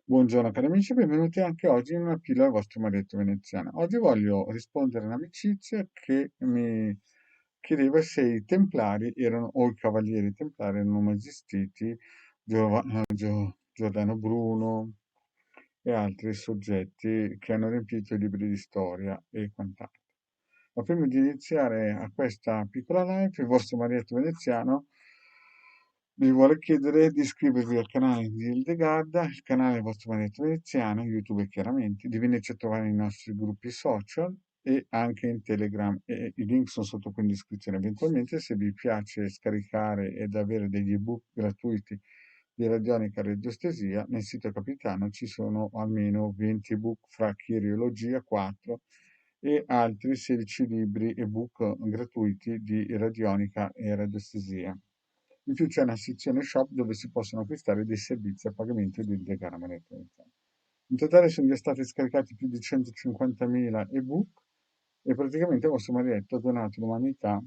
Buongiorno cari amici, benvenuti anche oggi in una pillola al vostro Marietto veneziano. Oggi voglio rispondere a un'amicizia che mi chiedeva se i templari erano, o i cavalieri templari erano mai esistiti, Giordano Bruno e altri soggetti che hanno riempito i libri di storia e quant'altro. Ma prima di iniziare a questa piccola live, il vostro Marietto veneziano vi vuole chiedere di iscrivervi al canale di Hildegarda, il canale del vostro Marietto veneziano, YouTube chiaramente, di venirci a trovare nei nostri gruppi social e anche in Telegram. E i link sono sotto qui in descrizione. Eventualmente, se vi piace scaricare ed avere degli ebook gratuiti di radionica radiostesia, nel sito Capitano ci sono almeno 20 ebook fra chirologia 4 e altri 16 libri ebook gratuiti di radionica e radiostesia. In più c'è una sezione shop dove si possono acquistare dei servizi a pagamento di Illegana. In totale sono già stati scaricati più di 150.000 ebook e praticamente il vostro Marietto ha donato all'umanità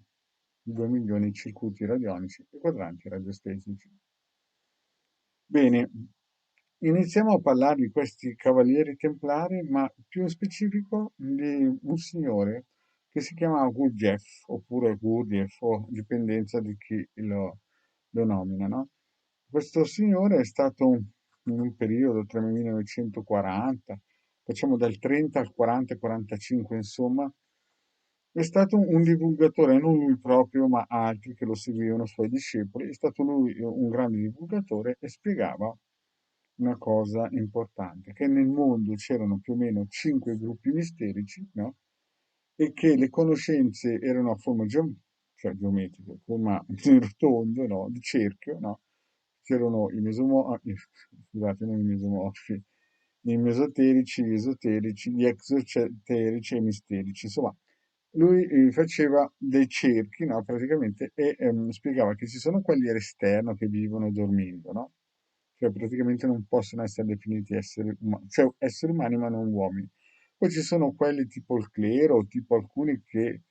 2 milioni di circuiti radionici e quadranti radiostesici. Bene, iniziamo a parlare di questi cavalieri templari, ma più in specifico di un signore che si chiamava Gurdjieff, oppure Gurdjieff, o dipendenza di chi lo nomina, no? Questo signore è stato in un periodo tra il 1940, facciamo dal 30 al 40-45, insomma, è stato un divulgatore, non lui proprio, ma altri che lo seguivano, suoi discepoli. È stato lui un grande divulgatore e spiegava una cosa importante, che nel mondo c'erano più o meno 5 gruppi misterici, no? E che le conoscenze erano a forma cioè geometrica, a forma di rotondo, no? Di cerchio, no? C'erano i mesomorfi, scusate, non i mesomorfi, i mesoterici, gli esoterici, gli exoterici e i misterici. Insomma, lui faceva dei cerchi, no, praticamente, e spiegava che ci sono quelli all'esterno che vivono dormendo, no? Cioè praticamente non possono essere definiti esseri umani, cioè esseri umani ma non uomini. Poi ci sono quelli tipo il clero, tipo alcuni che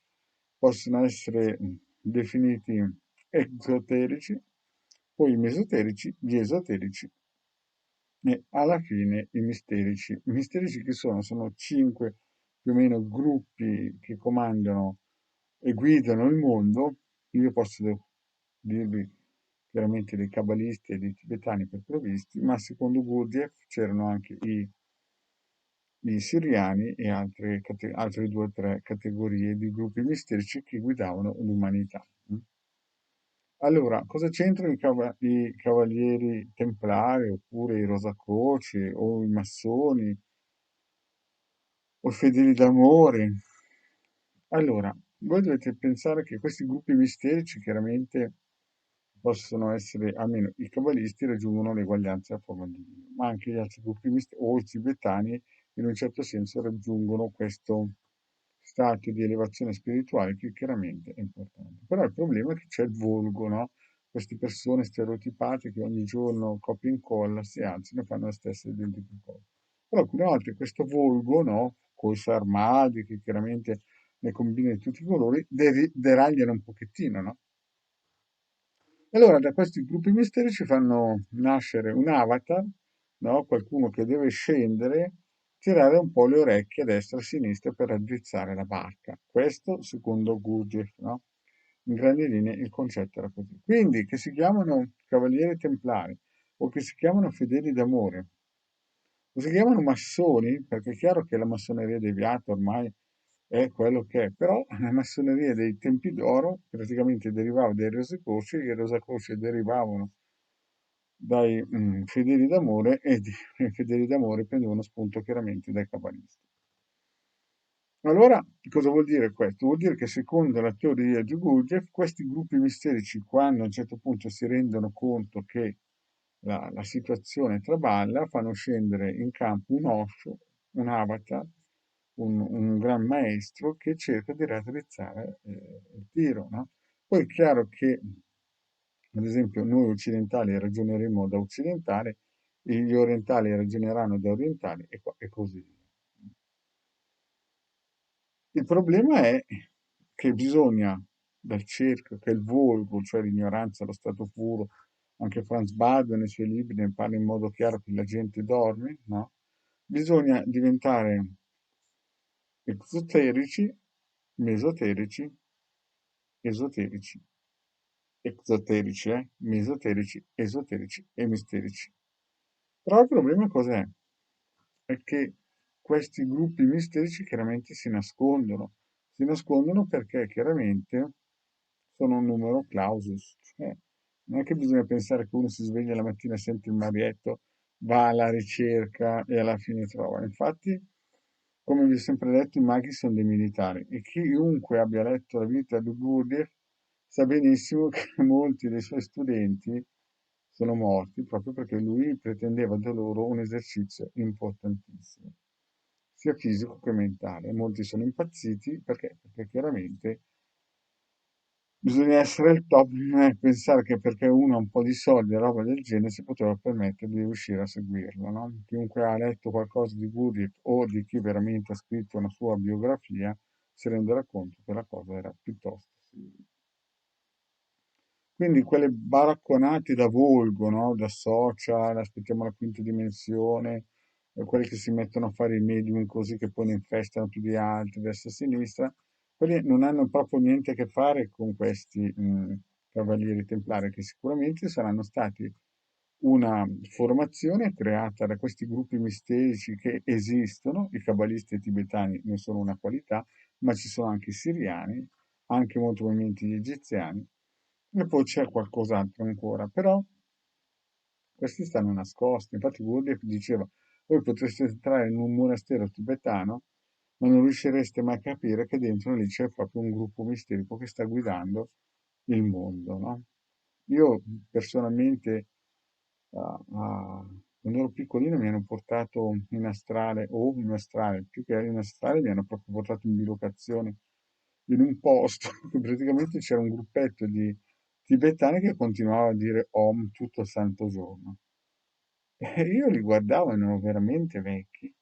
possono essere definiti esoterici, poi i mesoterici, gli esoterici e alla fine i misterici. I misterici che sono? Sono 5 più o meno gruppi che comandano e guidano il mondo. Io posso dirvi chiaramente dei cabalisti e dei tibetani per provvisti, ma secondo Gurdjieff c'erano anche i siriani e altre 2 o 3 categorie di gruppi misterici che guidavano l'umanità. Allora, cosa c'entrano i cavalieri templari oppure i rosacroci o i massoni o i fedeli d'amore? Allora, voi dovete pensare che questi gruppi misterici chiaramente possono essere, almeno i cabalisti raggiungono l'eguaglianza a forma di Dio, ma anche gli altri gruppi o i tibetani in un certo senso raggiungono questo stato di elevazione spirituale che chiaramente è importante. Però il problema è che c'è il volgo, no? Queste persone stereotipate che ogni giorno copia e incolla si alzano e fanno la stessa identica cosa. Però alcune volte questo volgo, no? Con i sarmadi che chiaramente ne combina di tutti i colori, deragliano un pochettino, no? E allora da questi gruppi misterici fanno nascere un avatar, no? Qualcuno che deve scendere, tirare un po' le orecchie a destra e a sinistra per raddrizzare la barca. Questo secondo Gurdjieff, no? In grandi linee il concetto era così. Quindi che si chiamano cavalieri templari o che si chiamano fedeli d'amore o si chiamano massoni, perché è chiaro che la massoneria deviata ormai è quello che è, però la massoneria dei tempi d'oro praticamente derivava dai Rosacrosci, e i Rosacrosci derivavano dai fedeli d'amore e i fedeli d'amore prendevano spunto chiaramente dai cabalisti. Allora, cosa vuol dire questo? Vuol dire che secondo la teoria di Gurdjieff, questi gruppi misterici, quando a un certo punto si rendono conto che la situazione traballa, fanno scendere in campo un osho, un avatar, un gran maestro che cerca di raddrizzare il tiro, no? Poi è chiaro che, ad esempio, noi occidentali ragioneremo da occidentali, gli orientali ragioneranno da orientali e così via. Il problema è che bisogna, dal cerchio, che è il volgo, cioè l'ignoranza, lo stato puro, anche Franz Baldwin nei suoi libri ne parla in modo chiaro che la gente dorme, no? Bisogna diventare esoterici, mesoterici, esoterici, mesoterici, esoterici e misterici. Però il problema cos'è? È che questi gruppi misterici chiaramente si nascondono perché chiaramente sono un numero clausus, cioè non è che bisogna pensare che uno si sveglia la mattina e sente il marietto, va alla ricerca e alla fine trova. Infatti, come vi ho sempre detto, i maghi sono dei militari e chiunque abbia letto la vita di Gurdjieff sa benissimo che molti dei suoi studenti sono morti proprio perché lui pretendeva da loro un esercizio importantissimo, sia fisico che mentale. Molti sono impazziti perché chiaramente bisogna essere il top, non è pensare che perché uno ha un po' di soldi e roba del genere si poteva permettere di riuscire a seguirlo, no? Chiunque ha letto qualcosa di Gurdjieff o di chi veramente ha scritto una sua biografia si renderà conto che la cosa era piuttosto simile. Quindi quelle baracconate da Volgo, no? Da social, aspettiamo la quinta dimensione, quelli che si mettono a fare i medium così che poi ne infestano più di altri, destra e sinistra, quelli non hanno proprio niente a che fare con questi cavalieri templari, che sicuramente saranno stati una formazione creata da questi gruppi misterici che esistono, i cabalisti e tibetani ne sono una qualità, ma ci sono anche i siriani, anche molti movimenti di egiziani, e poi c'è qualcos'altro ancora, però questi stanno nascosti. Infatti Gurdjieff diceva, voi potreste entrare in un monastero tibetano, ma non riuscireste mai a capire che dentro lì c'è proprio un gruppo misterico che sta guidando il mondo, no? Io personalmente, quando ero piccolino, mi hanno portato in astrale, o in astrale, più che in astrale, mi hanno proprio portato in bilocazione in un posto, che praticamente c'era un gruppetto di tibetani che continuava a dire Om tutto il santo giorno. E io li guardavo, erano veramente vecchi.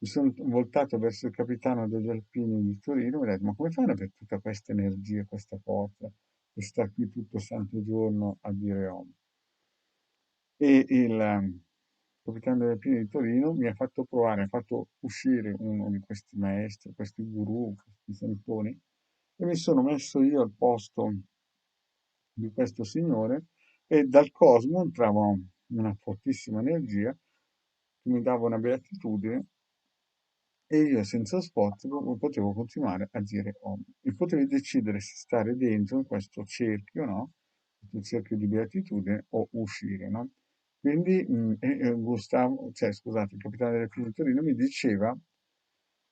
Mi sono voltato verso il capitano degli Alpini di Torino e ho detto, ma come fanno per tutta questa energia, questa forza, per stare qui tutto il santo giorno a dire Om? E il capitano delle Alpine di Torino mi ha fatto provare, ha fatto uscire uno di questi maestri, questi guru, questi santoni, e mi sono messo io al posto di questo signore e dal cosmo entrava una fortissima energia che mi dava una beatitudine e io senza sforzo potevo continuare a dire Om. E potevi decidere se stare dentro in questo cerchio, no? Questo cerchio di beatitudine o uscire, no? Quindi Gustavo, cioè scusate, il capitano delle File di Torino mi diceva,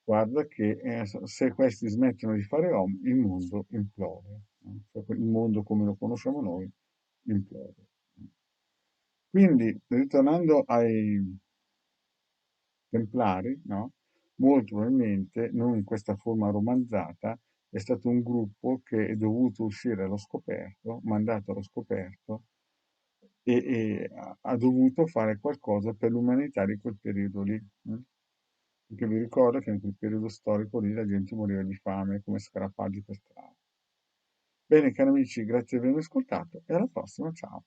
guarda che se questi smettono di fare Om, il mondo implode, no? Cioè, il mondo come lo conosciamo noi implode. Quindi, ritornando ai Templari, no? Molto probabilmente, non in questa forma romanzata, è stato un gruppo che è dovuto uscire allo scoperto, mandato allo scoperto, e ha dovuto fare qualcosa per l'umanità di quel periodo lì. Perché vi ricordo che in quel periodo storico lì la gente moriva di fame come scarafaggi per strada. Bene, cari amici, grazie di avermi ascoltato e alla prossima, ciao.